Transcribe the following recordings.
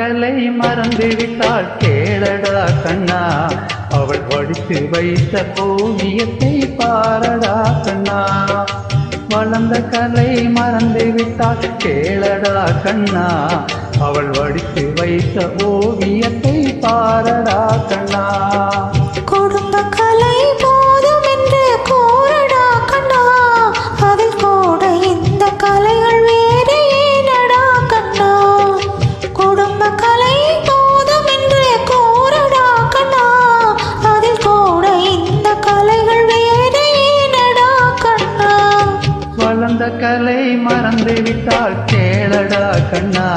கலை மறந்து விட்டாள் கேளடா கண்ணா, அவள் வடித்து வைத்த ஓவியத்தை பாரடா கண்ணா. வளர்ந்த கலை மறந்து விட்டாள் கேளடா கண்ணா, அவள் வடித்து வைத்த ஓவியத்தை பாரடா கண்ணா. குடும்ப கலை போதும் என்று கூறடா கண்ணா, அதில் கூட இந்த கலைகள் வேறு ஏனடா கண்ணா. குடும்ப கலை போதும் என்று கூறடா கண்ணா, அதில் கூட இந்த கலைகள் வேறு ஏனடா கண்ணா. வளர்ந்த கலை மறந்து விட்டாள் கேளடா கண்ணா,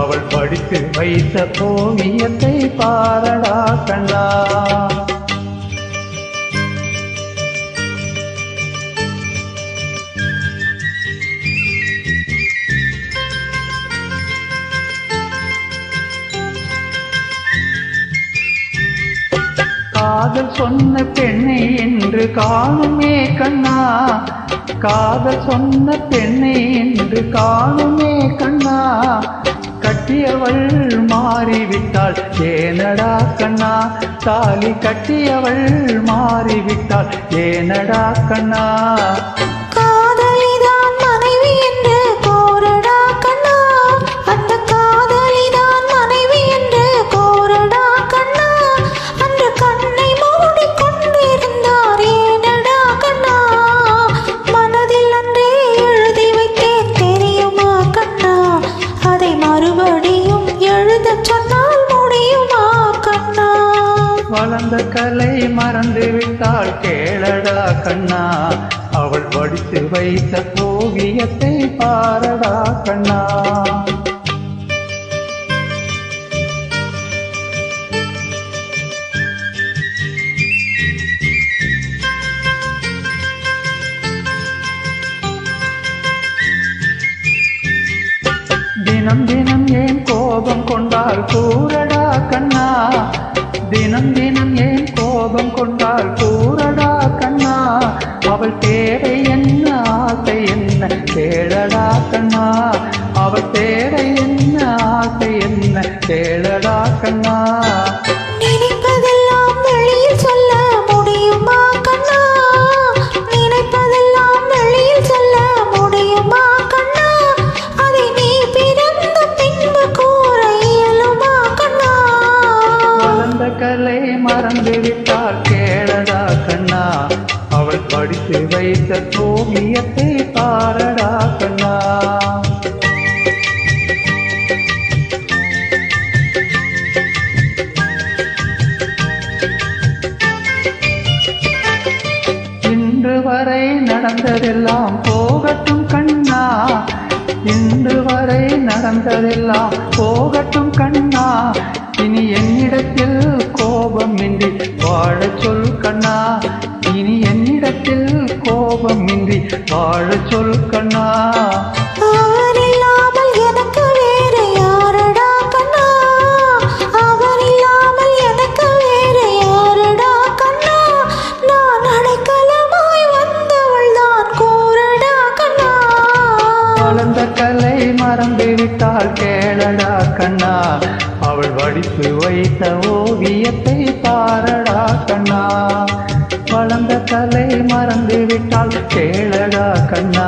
அவள் படித்து வைத்த ஓவியத்தை பாரடா கண்ணா. காதல் சொன்ன பெண்ணை என்று காணுமே கண்ணா, காதல் சொன்ன பெண்ணை என்று காணுமே கண்ணா. கட்டியவள் மாறிவிட்டாள் ஏனடா கண்ணா, தாலி கட்டியவள் மாறிவிட்டாள் ஏனடா கண்ணா. காதலிதான் மனைவி என்று கோரடா கண்ணா, அந்த காதலிதான் மனைவி என்று கோரடா கண்ணா. அந்த கண்ணை மூடி கொண்டிருந்தார் ஏனடா கண்ணா, மனதில் அன்றே எழுதி வைத்தேன் தெரியுமா கண்ணா, அதை மறுபடியும் எழுதச் சொன்னால் முடியுமா கண்ணா. வளர்ந்த கலை மறந்து விட்டாள் கேளடா கண்ணா, அவள் வடித்து வைத்த ஓவியத்தை பாரடா கண்ணா. தினம் தினம் ஏன் கோபம் கொண்டால் கூறடா கண்ணா, தினம் தினம் ஏன் கோபம் கொண்டால் கூறடா கண்ணா. அவள் தேவை என்ன ஆசை என்ன கேளடா கண்ணா, அவள் தேவை என்ன ஆசை என்ன கேளடா கண்ணா. நினைப்பதெல்லாம் வெளியில் சொல்ல முடியுமா கண்ணா, நினைப்பதெல்லாம் வெளியில் சொல்ல முடியுமா கண்ணா. அதை நீ பிறந்த பின்பு கூற இயலுமா கண்ணா. வளர்ந்த கலை மறந்து விட்டாள் கேளடா கண்ணா, அவள் படித்து வைத்த ஓவியத்தை பாரடா கண்ணா. இன்று வரை நடந்ததெல்லாம் போகட்டும் கண்ணா, இன்று வரை நடந்ததெல்லாம் போகட்டும் கண்ணா. இனி என்னிடத்தில் கோபம் இன்றி வாழச் சொல் கண்ணா, இனி என்னிடத்தில் கோபம் இன்றி வாழச் சொல் கண்ணா. அவர் இல்லாமல் எனக்கு வேறு யாரடா கண்ணா, அவர் இல்லாமல் எனக்கு வேறு யாரடா கண்ணா. நான் அடைக்கலமாய் வந்தவள் தான் கூறடா கண்ணா. வளர்ந்த கலை மறந்து விட்டாள் கேளடா கண்ணா, அவள் வடித்து வைத்த ஓவியத்தை பாரடா கண்ணா. வளர்ந்த கலை மறந்து விட்டாள் கேளடா கண்ணா,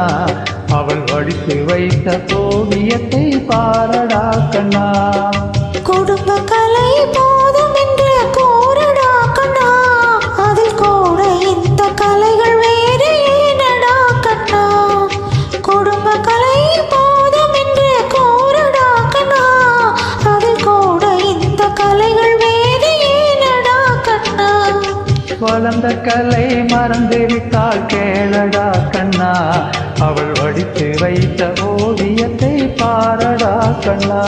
அவள் வடித்து வைத்த ஓவியத்தை பாரடா கண்ணா. குடும்ப கலை போதும் என்று கூறடா கண்ணா, அதில் கூட இந்த கலைகள் வேறு ஏனடா கண்ணா. குடும்ப கலை போதும் என்று கூறடா கண்ணா, அதில் கூட இந்த கலைகள் வேறு ஏனடா கண்ணா. வளர்ந்த கலை மறந்து விட்டாள் கேளடா கண்ணா, அவள் வடித்து வைத்த ஓவியத்தை பாரடா கண்ணா.